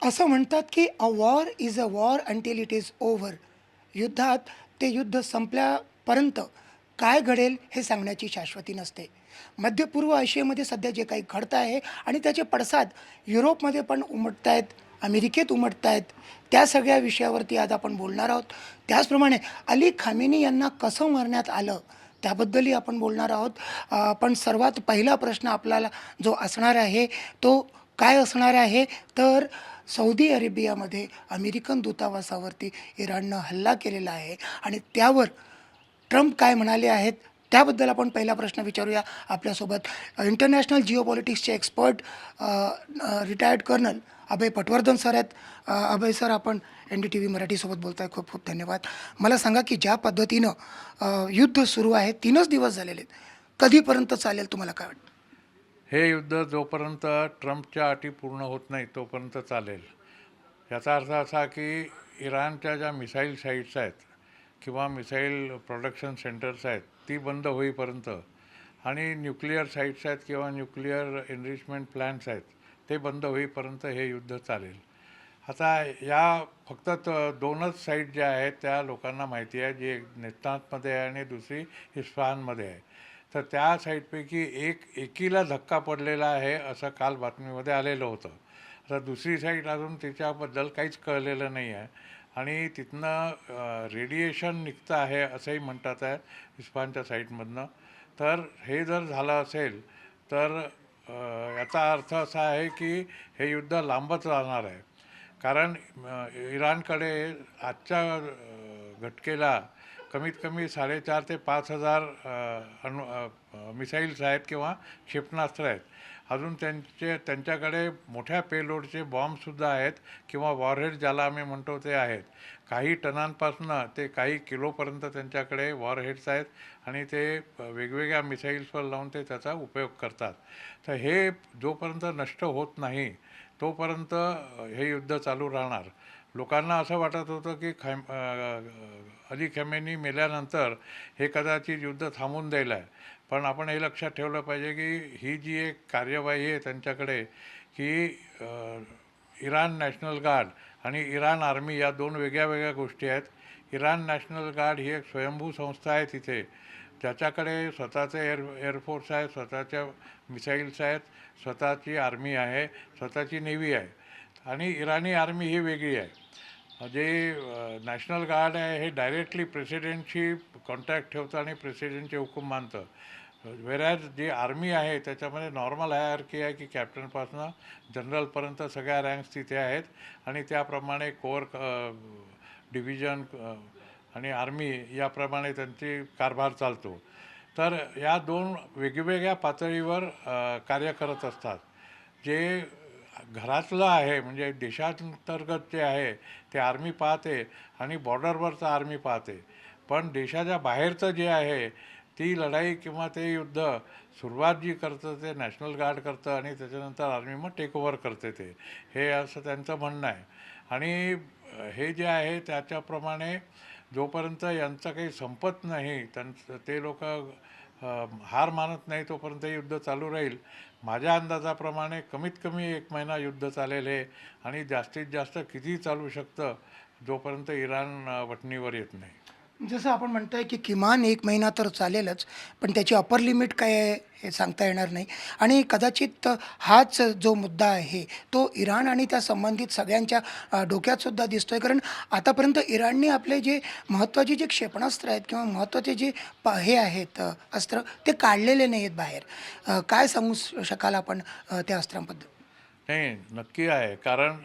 असं म्हणतात की a war is a war until it is over. युद्धात ते युद्ध संपल्यापर्यंत काय घडेल हे सांगण्याची शाश्वती नसते. मध्य पूर्व आशियामध्ये सध्या जे काही घडतं आहे आणि त्याचे पडसाद युरोपमध्ये पण उमटत आहेत, अमेरिकेत उमटत आहेत, त्या सगळ्या विषयावरती आज आपण बोलणार आहोत. त्याचप्रमाणे अली खामेनी यांना कसं मारण्यात आलं त्याबद्दलही आपण बोलणार आहोत. पण सर्वात पहिला प्रश्न आपल्याला जो असणार आहे तो काय असणार आहे, तर सौदी अरेबियामध्ये अमेरिकन दूतावासावरती इराणनं हल्ला केलेला आहे आणि त्यावर ट्रम्प काय म्हणाले आहेत त्याबद्दल आपण पहिला प्रश्न विचारूया. आपल्यासोबत इंटरनॅशनल जिओपॉलिटिक्सचे एक्सपर्ट रिटायर्ड कर्नल अभय पटवर्धन सर आहेत. अभय सर, आपण NDTV मराठीसोबत बोलताय, खूप खूप धन्यवाद. मला सांगा की ज्या पद्धतीनं युद्ध सुरू आहे, 3च दिवस झालेले आहेत, कधीपर्यंत चालेल तुम्हाला काय वाटतं? हे युद्ध जोपर्यंत ट्रम्पच्या अटी पूर्ण होत नाही तोपर्यंत चालेल. याचा अर्थ असा की इराणच्या ज्या मिसाईल साईट्स आहेत किंवा मिसाईल प्रोडक्शन सेंटर्स आहेत ती बंद होईपर्यंत आणि न्यूक्लिअर साईट्स आहेत किंवा न्यूक्लिअर एनरिचमेंट प्लॅन्ट्स आहेत ते बंद होईपर्यंत हे युद्ध चालेल. आता या फक्त दोनच साईट ज्या आहेत त्या लोकांना माहिती आहे, जी एक नेतांमध्ये आहे आणि दुसरी इस्फहानमध्ये आहे. तर त्या साईटपैकी एकीला धक्का पडलेला आहे असं काल बातमीमध्ये आलेलं होतं. आता दुसरी साईट अजून तिच्याबद्दल काहीच कळलेलं नाही आहे आणि तिथनं रेडिएशन निघतं आहे असंही म्हणतात आहे इस्फहानच्या साईटमधनं. तर हे जर झालं असेल तर याचा अर्थ असा आहे की हे युद्ध लांबच राहणार आहे. कारण इराणकडे आजच्या घटकेला कमीत कमी 4,500 ते 5,000 मिसाईल्स आहेत किंवा क्षेपणास्त्र आहेत. अजून त्यांच्याकडे मोठ्या पेलोडचे बॉम्बसुद्धा आहेत किंवा वॉरहेड ज्याला आम्ही म्हणतो ते आहेत. काही टनांपासून ते काही किलोपर्यंत त्यांच्याकडे वॉरहेड्स आहेत आणि ते वेगवेगळ्या मिसाईल्सवर लावून ते त्याचा उपयोग करतात. तर हे जोपर्यंत नष्ट होत नाही तोपर्यंत हे युद्ध चालू राहणार. लोकांना असं वाटत होतं की अली खमेनी मेल्यानंतर हे कदाचित युद्ध थांबून द्यायला आहे. पण आपण हे लक्षात ठेवलं पाहिजे की ही जी एक कार्यवाही आहे त्यांच्याकडे की इराण नॅशनल गार्ड आणि इराण आर्मी या दोन वेगळ्या वेगळ्या गोष्टी आहेत. इराण नॅशनल गार्ड ही एक स्वयंभू संस्था आहे तिथे, ज्याच्याकडे स्वतःचे एअरफोर्स आहे, स्वतःच्या मिसाईल्स आहेत, स्वतःची आर्मी आहे, स्वतःची नेव्ही आहे. आणि इराणी आर्मी ही वेगळी आहे. जे नॅशनल गार्ड आहे हे डायरेक्टली प्रेसिडेंटशी कॉन्टॅक्ट ठेवतं आणि प्रेसिडेंटचे हुकूम मानतं. वेरॅज जी आर्मी आहे त्याच्यामध्ये नॉर्मल हायरार्की आहे की कॅप्टनपासून जनरलपर्यंत सगळ्या रँक्स तिथे आहेत आणि त्याप्रमाणे कोर डिव्हिजन आणि आर्मी याप्रमाणे त्यांची कारभार चालतो. तर या दोन वेगवेगळ्या पातळीवर कार्य करत असतात. जे घरातलं आहे म्हणजे देशांतर्गत जे आहे ते आर्मी पाहते आणि बॉर्डरवरचं आर्मी पाहते. पण देशाच्या बाहेरचं जे आहे ती लढाई किंवा ते युद्ध सुरुवात जी करतं ते नॅशनल गार्ड करतं आणि त्याच्यानंतर आर्मी मग टेक ओव्हर करते. हे असं त्यांचं म्हणणं आहे. आणि हे जे आहे त्याच्याप्रमाणे जोपर्यंत यांचं काही संपत नाही ते लोक हार मानत नाही तोपर्यंत युद्ध चालू राहील. माझ्या अंदाजाप्रमाणे कमीत कमी 1 महिना युद्ध चालेल हे आणि जास्तीत जास्त किती चालू शकतं जोपर्यंत इराण वठणीवर येत नाही. जसं आपण म्हणतोय की किमान 1 महिना तर चालेलच, पण त्याची अपर लिमिट काय आहे हे सांगता येणार नाही. आणि कदाचित हाच जो मुद्दा आहे तो इराण आणि त्या संबंधित सगळ्यांच्या डोक्यात सुद्धा दिसतोय. कारण आतापर्यंत इराणने आपले जे महत्त्वाचे जे क्षेपणास्त्र आहेत किंवा महत्त्वाचे जे हे आहेत अस्त्र, ते काढलेले नाही आहेत बाहेर. काय सांगू शकाल आपण त्या अस्त्रांबद्दल? नाही, नक्की आहे. कारण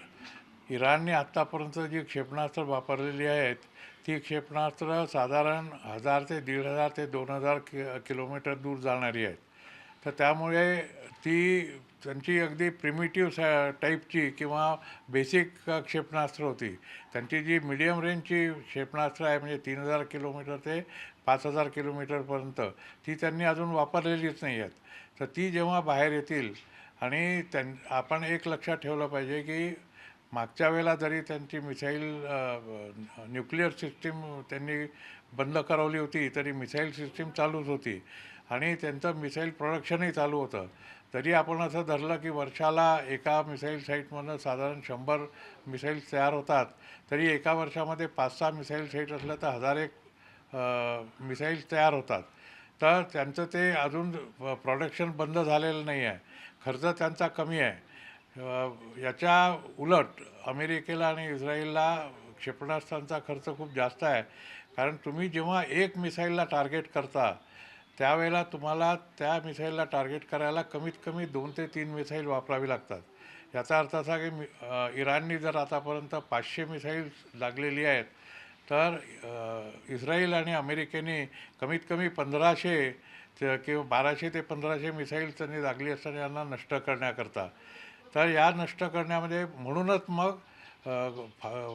इराणने आत्तापर्यंत जी क्षेपणास्त्र वापरलेली आहेत ती क्षेपणास्त्र साधारण 1,000 ते 1,500 ते 2,000 किलोमीटर दूर जाणारी आहेत. तर त्यामुळे ती त्यांची अगदी प्रिमिटिव्ह टाईपची किंवा बेसिक क्षेपणास्त्र होती. त्यांची जी मिडियम रेंजची क्षेपणास्त्र आहे म्हणजे 3,000 किलोमीटर ते 5,000 किलोमीटरपर्यंत ती त्यांनी अजून वापरलेलीच नाही आहेत. तर ती जेव्हा बाहेर येतील आणि आपण एक लक्षात ठेवलं पाहिजे की मागच्या वेळेला जरी त्यांची मिसाईल न्यूक्लिअर सिस्टीम त्यांनी बंद करवली होती तरी मिसाईल सिस्टीम चालूच होती आणि त्यांचं मिसाईल प्रोडक्शनही चालू होतं. जरी आपण असं धरलं की वर्षाला एका मिसाईल साईटमधनं साधारण 100 मिसाईल्स तयार होतात, तरी एका वर्षामध्ये 5-6 मिसाईल साईट असलं तर 1001 मिसाईल्स तयार होतात. तर त्यांचं ते अजून प्रोडक्शन बंद झालेलं नाही आहे. खर्च त्यांचा कमी आहे. याच्या उलट अमेरिकेला आणि इस्रायलला क्षेपणास्त्रांचा खर्च खूप जास्त आहे. कारण तुम्ही जेव्हा एक मिसाईलला टार्गेट करता, त्यावेळेला तुम्हाला त्या मिसाईलला टार्गेट करायला कमीत कमी 2 ते 3 मिसाईल वापरावी लागतात. याचा अर्थ असा की इराणनी जर आतापर्यंत 500 मिसाईल्स लागलेली आहेत, तर इस्रायल आणि अमेरिकेने कमीत कमी 1500 किंवा 1200 ते 1500 मिसाईल्स त्यांनी लागली असताना यांना नष्ट करण्याकरता. तर या नष्ट करण्यामध्ये म्हणूनच मग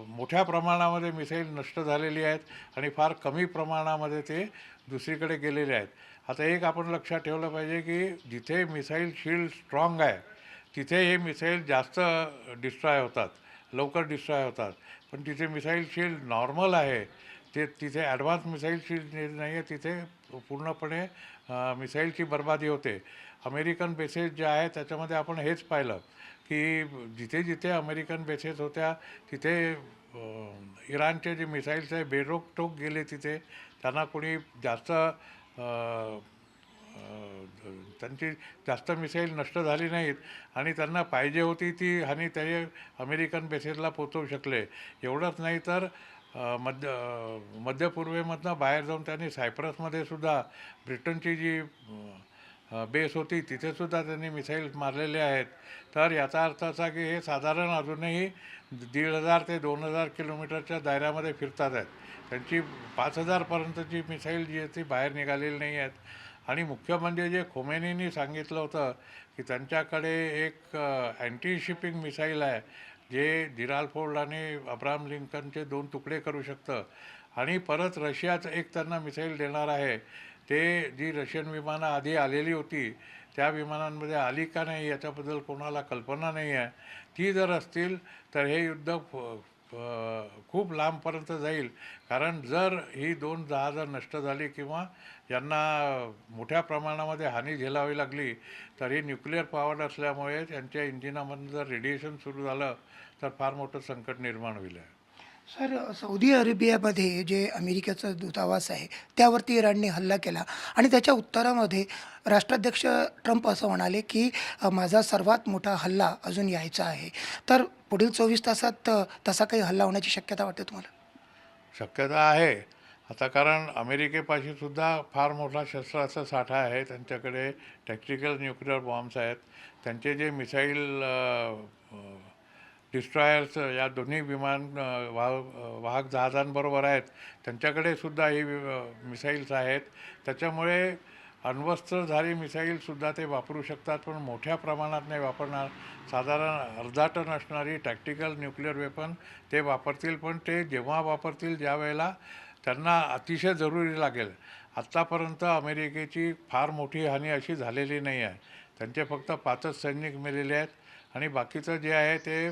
मोठ्या प्रमाणामध्ये मिसाईल नष्ट झालेली आहेत आणि फार कमी प्रमाणामध्ये ते दुसरीकडे गेलेले आहेत. आता एक आपण लक्षात ठेवलं पाहिजे की जिथे मिसाईल शील्ड स्ट्रॉंग आहे, तिथे हे मिसाईल जास्त डिस्ट्रॉय होतात, लवकर डिस्ट्रॉय होतात. पण तिथे मिसाईल शील्ड नॉर्मल आहे, ते तिथे ॲडव्हान्स मिसाईल शील्ड नाही आहे, तिथे पूर्णपणे मिसाईलची बर्बादी होते. अमेरिकन बेसेस ज्या आहेत त्याच्यामध्ये आपण हेच पाहिलं की जिथे जिथे अमेरिकन बेसेस होत्या तिथे इराणचे जे मिसाईल्स आहे बेरोकटोक गेले तिथे. त्यांना कोणी जास्त त्यांची जास्त मिसाईल नष्ट झाली नाहीत आणि त्यांना पाहिजे होती ती हानी ते अमेरिकन बेसेसला पोचवू शकले. एवढंच नाही तर मध्य पूर्वेमधनं बाहेर जाऊन त्यांनी सायप्रसमध्ये सुद्धा ब्रिटनची जी बेस होती तिथेसुद्धा त्यांनी मिसाईल्स मारलेले आहेत. तर याचा अर्थ असा की हे साधारण अजूनही 1500 ते 2000 किलोमीटरच्या दायऱ्यामध्ये फिरतात आहेत. त्यांची 5000पर्यंतची मिसाईल जी आहे ती बाहेर निघालेली नाही आहेत. आणि मुख्य म्हणजे जे खोमेनींनी सांगितलं होतं की त्यांच्याकडे एक अँटी शिपिंग मिसाईल आहे, जे जिराल फोर्ड आणि अब्राहम लिंकनचे 2 तुकडे करू शकतं. आणि परत रशियाचं एक त्यांना मिसाईल देणार आहे. ते जी रशियन विमानं आधी आलेली होती त्या विमानांमध्ये आली का नाही याच्याबद्दल कोणाला कल्पना नाही आहे. ती जर असतील तर हे युद्ध खूप लांबपर्यंत जाईल. कारण जर ही 2 जहाजं नष्ट झाली किंवा यांना मोठ्या प्रमाणामध्ये हानी झेलावी लागली, तर ही न्यूक्लिअर पॉवर्ड असल्यामुळे त्यांच्या इंजिनामधून जर रेडिएशन सुरू झालं तर फार मोठं संकट निर्माण होईल. सर, सौदी अरेबियामध्ये जे अमेरिकेचं दूतावास आहे त्यावरती इराणने हल्ला केला आणि त्याच्या उत्तरामध्ये राष्ट्राध्यक्ष ट्रम्प असं म्हणाले की माझा सर्वात मोठा हल्ला अजून यायचा आहे. तर पुढील 24 तासात तसा काही हल्ला होण्याची शक्यता वाटते तुम्हाला? शक्यता आहे. आता कारण अमेरिकेपाशी सुद्धा फार मोठा शस्त्रास्त्र साठा आहे. त्यांच्याकडे टॅक्टिकल न्यूक्लिअर बॉम्ब्स आहेत. त्यांचे जे मिसाईल डिस्ट्रॉयर्स या दोन्ही वाहक जहाजांबरोबर आहेत, त्यांच्याकडे सुद्धा ही मिसाईल्स आहेत. त्याच्यामुळे अण्वस्त्रधारी मिसाईलसुद्धा ते वापरू शकतात, पण मोठ्या प्रमाणात नाही वापरणार. साधारण अर्धा टन असणारी टॅक्टिकल न्यूक्लिअर वेपन ते वापरतील, पण ते जेव्हा वापरतील ज्या वेळेला त्यांना अतिशय जरुरी लागेल. आत्तापर्यंत अमेरिकेची फार मोठी हानी अशी झालेली नाही आहे. त्यांचे फक्त 5च सैनिक मेलेले आहेत आणि बाकीचं जे आहे ते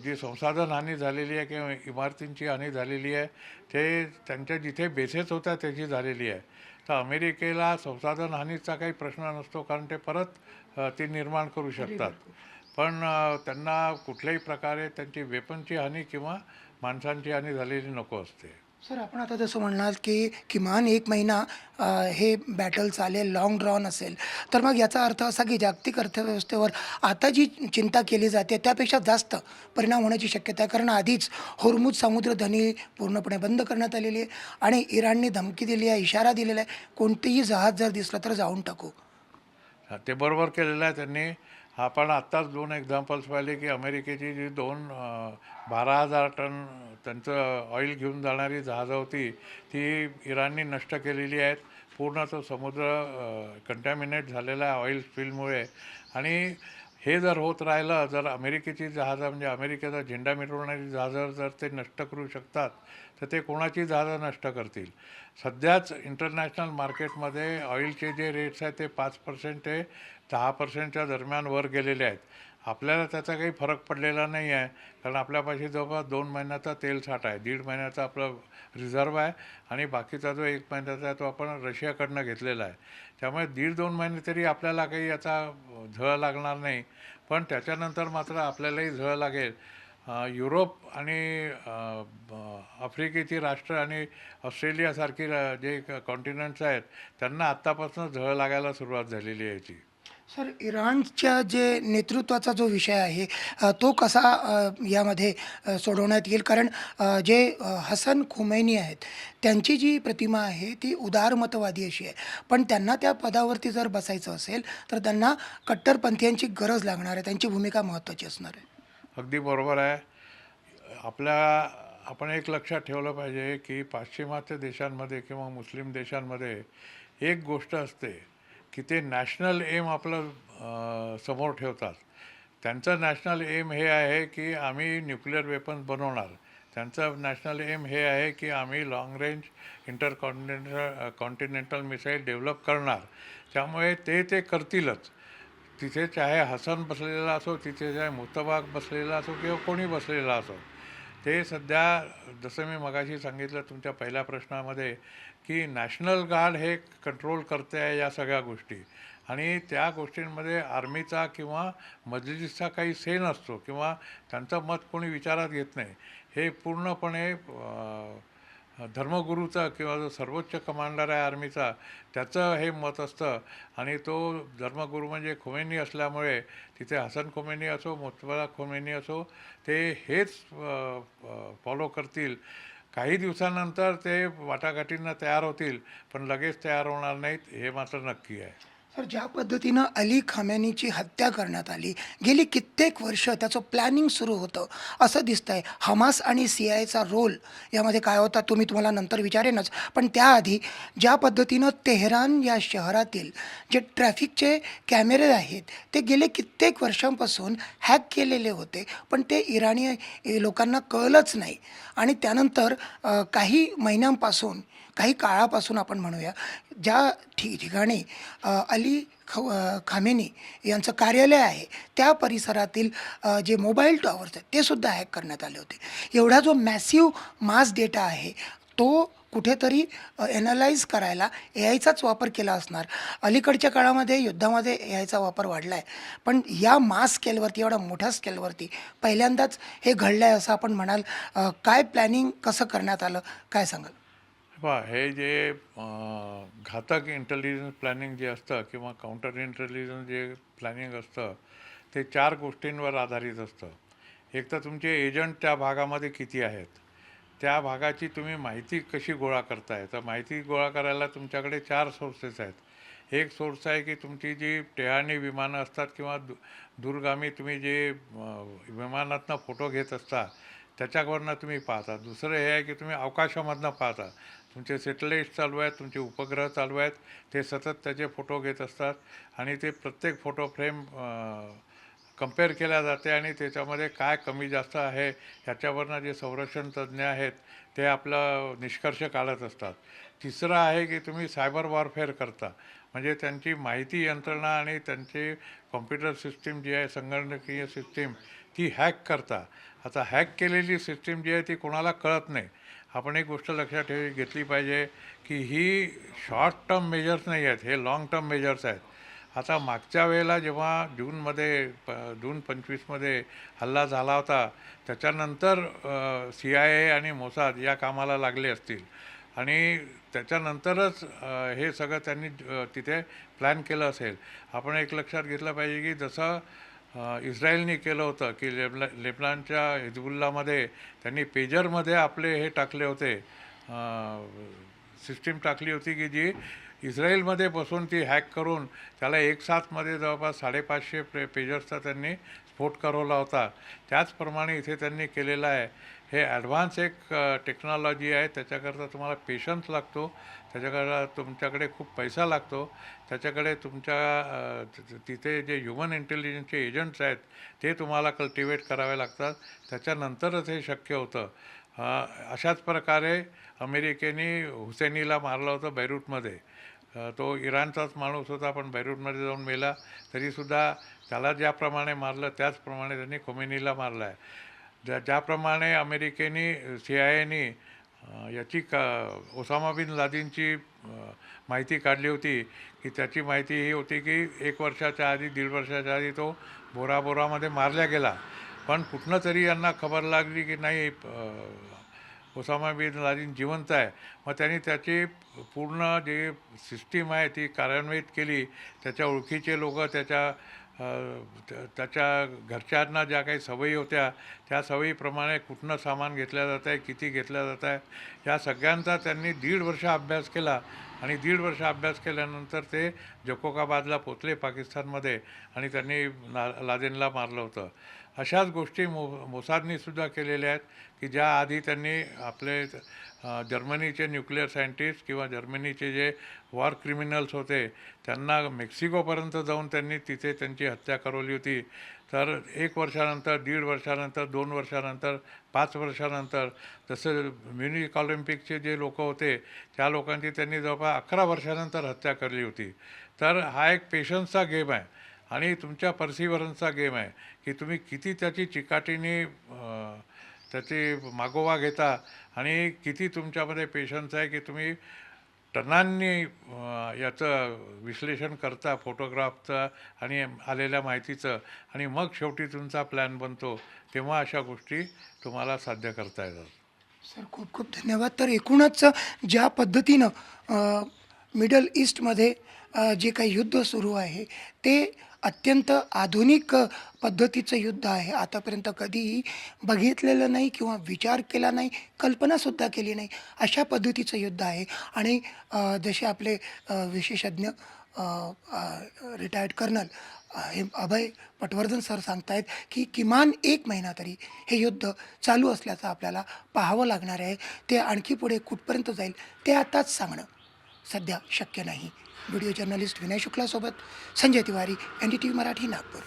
जी संसाधन हानी झालेली आहे किंवा इमारतींची हानी झालेली आहे ते त्यांच्या जिथे बेसेस होत्या त्याची झालेली आहे. तर अमेरिकेला संसाधन हानीचा काही प्रश्न नसतो, कारण ते परत ते निर्माण करू शकतात. पण त्यांना कुठल्याही प्रकारे त्यांची वेपनची हानी किंवा माणसांची हानी झालेली नको असते. सर, आपण आता जसं म्हणाल की किमान 1 महिना हे बॅटल चालेल, लाँग ड्रॉन असेल. तर मग याचा अर्थ असा की जागतिक अर्थव्यवस्थेवर आता जी चिंता केली जाते त्यापेक्षा जास्त परिणाम होण्याची शक्यता आहे. कारण आधीच होर्मुझ सामुद्रधनी पूर्णपणे बंद करण्यात आलेली आहे आणि इराणने धमकी दिली आहे, इशारा दिलेला आहे, कोणतेही जहाज जर दिसलं तर जाळून टाकू. ते बरोबर केलेलं आहे त्यांनी. आपण आत्ताच 2 एक्झाम्पल्स पाहिले की अमेरिकेची जी 2 12,000 टन त्यांचं ऑइल घेऊन जाणारी जहाजं होती ती इराणनी नष्ट केलेली आहेत. पूर्ण तो समुद्र कंटॅमिनेट झालेला आहे ऑइल स्पिलमुळे. आणि हे जर होत राहिलं, जर अमेरिकेची जहाजं म्हणजे अमेरिकेचा झेंडा मिरवणारी जहाजं जर ते नष्ट करू शकतात, तर ते कोणाची जहाजं नष्ट करतील. सध्याच इंटरनॅशनल मार्केटमध्ये ऑइलचे जे रेट्स आहेत ते 5% ते 10%च्या दरम्यान वर गेलेले आहेत. आपल्याला त्याचा काही फरक पडलेला नाही आहे, कारण आपल्यापाशी जवळपास 2 महिन्याचा तेल साठा आहे, 1.5 महिन्याचा आपलं रिझर्व आहे आणि बाकीचा जो 1 महिन्याचा आहे तो आपण रशियाकडनं घेतलेला आहे. त्यामुळे 1.5-2 महिने तरी आपल्याला काही याचा झळ लागणार नाही. पण त्याच्यानंतर मात्र आपल्यालाही झळ लागेल. युरोप आणि आफ्रिकेची राष्ट्र आणि ऑस्ट्रेलियासारखी जे कॉन्टिनेंट्स आहेत त्यांना आत्तापासून झळ लागायला सुरुवात झालेली आहे याची. सर, इराणच्या जे नेतृत्वाचा जो विषय आहे तो कसा यामध्ये सोडवण्यात येईल? कारण जे हसन खोमैनी आहेत, त्यांची जी प्रतिमा आहे ती उदारमतवादी अशी आहे. पण त्यांना त्या पदावरती जर बसायचं असेल, तर त्यांना कट्टरपंथीयांची गरज लागणार आहे. त्यांची भूमिका महत्त्वाची असणार आहे. अगदी बरोबर आहे. आपल्या आपण एक लक्षात ठेवलं पाहिजे की पाश्चिमात्य देशांमध्ये किंवा मुस्लिम देशांमध्ये एक गोष्ट असते की ते नॅशनल एम आपलं समोर ठेवतात. त्यांचं नॅशनल एम हे आहे की आम्ही न्यूक्लिअर वेपन्स बनवणार. त्यांचं नॅशनल एम हे आहे की आम्ही long range continental missile develop करणार. त्यामुळे ते करतीलच. तिथे चाहे हसन बसलेला असो, तिथे चाहे मुस्तफाक बसलेला असो किंवा कोणी बसलेला असो, ते सध्या जसं मी मगाशी सांगितलं तुमच्या पहिल्या प्रश्नामध्ये की नॅशनल गार्ड हे कंट्रोल करते आहे या सगळ्या गोष्टी. आणि त्या गोष्टींमध्ये आर्मीचा किंवा मजलिसचा काही से नसतो किंवा त्यांचं मत कोणी विचारात घेत नाही. हे पूर्णपणे धर्मगुरूचा किंवा जो सर्वोच्च कमांडर आहे आर्मीचा त्याचं हे मत असतं. आणि तो धर्मगुरू म्हणजे खोमेनी असल्यामुळे तिथे हसन खोमेनी असो मुस्तफा खोमेनी असो ते हेच फॉलो करतील. काही दिवसानंतर ते वाटाघाटींना तयार होतील, पण लगेच तयार होणार नाहीत हे मात्र नक्की आहे. सर, ज्या पद्धतीनं अली खामेनीची हत्या करण्यात आली, गेली कित्येक वर्ष त्याचं प्लॅनिंग सुरू होतं, असं दिसतंय. हमास आणि CIA चा रोल यामध्ये काय होता तुम्हाला नंतर विचारेनच. पण त्याआधी ज्या पद्धतीनं तेहरान या शहरातील जे ट्रॅफिकचे कॅमेरे आहेत ते गेले कित्येक वर्षांपासून हॅक केलेले होते, पण ते इराणी लोकांना कळलंच नाही. आणि त्यानंतर काही महिन्यांपासून, काही काळापासून आपण म्हणूया, ज्या ठिकाणी अली खामेनी यांचं कार्यालय आहे त्या परिसरातील जे मोबाईल टॉवर्स आहेत ते सुद्धा हॅक करण्यात आले होते. एवढा जो मॅसिव्ह मास डेटा आहे तो कुठेतरी ॲनालाइज करायला AIचाच वापर केला असणार. अलीकडच्या काळामध्ये युद्धामध्ये AIचा वापर वाढला आहे, पण या मास स्केलवरती, एवढ्या मोठ्या स्केलवरती पहिल्यांदाच हे घडलं आहे असं आपण म्हणाल. काय प्लॅनिंग कसं करण्यात आलं, काय सांगाल? पहा, हे जे घातक इंटेलिजन्स प्लॅनिंग जे असतं किंवा काउंटर इंटेलिजन्स जे प्लॅनिंग असतं ते 4 गोष्टींवर आधारित असतं. एक तर तुमचे एजंट त्या भागामध्ये किती आहेत, त्या भागाची तुम्ही माहिती कशी गोळा करताय. तर माहिती गोळा करायला तुमच्याकडे 4 सोर्सेस आहेत. एक सोर्स आहे की तुमची जी टेहाणी विमानं असतात किंवा दूरगामी तुम्ही जे विमानातनं फोटो घेत असता त्याच्यावरनं तुम्ही पाहता. दुसरं हे आहे की तुम्ही अवकाशामधनं पाहता. तुमचे सॅटेलाईट चालू आहेत, तुमचे उपग्रह चालू आहेत, ते सतत त्याचे फोटो घेत असतात आणि ते प्रत्येक फोटो फ्रेम कंपेअर केल्या जाते आणि त्याच्यामध्ये काय कमी जास्त आहे ह्याच्यावरनं जे संरक्षण तज्ज्ञ आहेत ते आपला निष्कर्ष काढत असतात. तिसरं आहे की तुम्ही सायबर वॉरफेअर करता, म्हणजे त्यांची माहिती यंत्रणा आणि त्यांची कॉम्प्युटर सिस्टीम जी आहे, संगणकीय सिस्टीम, ती हॅक करता. आता हॅक केलेली सिस्टीम जी आहे ती कोणाला कळत नाही. आपण एक गोष्ट लक्षात घेतली पाहिजे की ही शॉर्ट टर्म मेजर्स नाही आहेत, हे लाँग टर्म मेजर्स आहेत. आता मागच्या वेळेला जेव्हा जून 25मध्ये हल्ला झाला होता त्याच्यानंतर CIA आणि मोसाद या कामाला लागले असतील आणि त्याच्यानंतरच हे सगळं त्यांनी तिथे प्लॅन केलं असेल. आपण एक लक्षात घेतलं पाहिजे की जसं इस्रायलने केलं होतं की लेबनॉनच्या हिजबुल्लामध्ये त्यांनी पेजरमध्ये आपले हे टाकले होते, सिस्टीम टाकली होती की जी इस्रायलमध्ये बसून ती हॅक करून त्याला एक साथमध्ये जवळपास 550 पेजर्सचा त्यांनी स्फोट करवला होता. त्याचप्रमाणे इथे त्यांनी केलेलं आहे. हे ॲडव्हान्स एक टेक्नॉलॉजी आहे. त्याच्याकरता तुम्हाला पेशन्स लागतो, त्याच्याकरता तुमच्याकडे खूप पैसा लागतो, त्याच्याकडे तिथे जे ह्युमन इंटेलिजन्सचे एजंट्स आहेत ते तुम्हाला कल्टिवेट करावे लागतात. त्याच्यानंतरच हे शक्य होतं. अशाच प्रकारे अमेरिकेने हुसेनीला मारलं होतं बैरूटमध्ये. तो इराणचाच माणूस होता, पण बैरूटमध्ये जाऊन मेला. तरीसुद्धा त्याला ज्याप्रमाणे मारलं त्याचप्रमाणे त्यांनी खोमेनीला मारलं आहे. ज्याप्रमाणे अमेरिकेने CIA याची ओसामा बिन लादेनची माहिती काढली होती, की त्याची माहिती ही होती की 1 वर्षाच्या आधी, 1.5 वर्षाच्या आधी तो बोरा बोरामध्ये मारला गेला. पण कुठनं तरी यांना खबर लागली की नाही, ओसामा बिन लादेन जिवंत आहे. मग त्यांनी त्याची पूर्ण जे सिस्टीम आहे ती कार्यान्वित केली. त्याच्या ओळखीचे लोक, त्याच्या घरच्यांना ज्या काही सवयी होत्या त्या सवयीप्रमाणे कुठनं सामान घेतलं जात आहे, किती घेतलं जात आहे, या सगळ्यांचा त्यांनी 1.5 वर्ष अभ्यास केला. आणि 1.5 वर्ष अभ्यास केल्यानंतर ते जकोकाबादला पोचले पाकिस्तानमध्ये, आणि त्यांनी लादेनला मारलं होतं. अशाच गोष्टी मोसादनी सुद्धा केलेल्या आहेत, की ज्या आधी त्यांनी आपले जर्मनीचे न्यूक्लिअर सायंटिस्ट किंवा जर्मनीचे जे वॉर क्रिमिनल्स होते त्यांना मेक्सिकोपर्यंत जाऊन त्यांनी तिथे त्यांची हत्या करवली होती. तर 1 वर्षानंतर, 1.5 वर्षानंतर, 2 वर्षानंतर, 5 वर्षानंतर, जसं म्युनिक ऑलिम्पिकचे जे लोक होते त्या लोकांची त्यांनी जवळपास 11 वर्षानंतर हत्या केली होती. तर हा एक पेशन्सचा गेम आहे आणि तुमच्या परसिव्हरन्सचा गेम आहे, की तुम्ही किती त्याची चिकाटीने त्याची मागोवा घेता आणि किती तुमच्यामध्ये पेशन्स आहे, की तुम्ही टनांनी याचं विश्लेषण करता फोटोग्राफचं आणि आलेल्या माहितीचं, आणि मग शेवटी तुमचा प्लॅन बनतो. तेव्हा अशा गोष्टी तुम्हाला साध्य करता येतात. सर, खूप खूप धन्यवाद. तर एकूणच ज्या पद्धतीनं मिडल ईस्टमध्ये जे काही युद्ध सुरू आहे ते अत्यंत आधुनिक पद्धतीचं युद्ध आहे. आतापर्यंत कधीही बघितलेलं नाही किंवा विचार केला नाही, कल्पनासुद्धा केली नाही, अशा पद्धतीचं युद्ध आहे. आणि जसे आपले विशेषज्ञ रिटायर्ड कर्नल हे अभय पटवर्धन सर सांगतायत की किमान 1 महिना तरी हे युद्ध चालू असल्याचं आपल्याला पाहावं लागणार आहे. ते आणखी पुढे कुठपर्यंत जाईल ते आताच सांगणं सध्या शक्य नाही. व्हिडिओ जर्नलिस्ट विनय शुक्लासोबत संजय तिवारी, NDTV मराठी, नागपूर.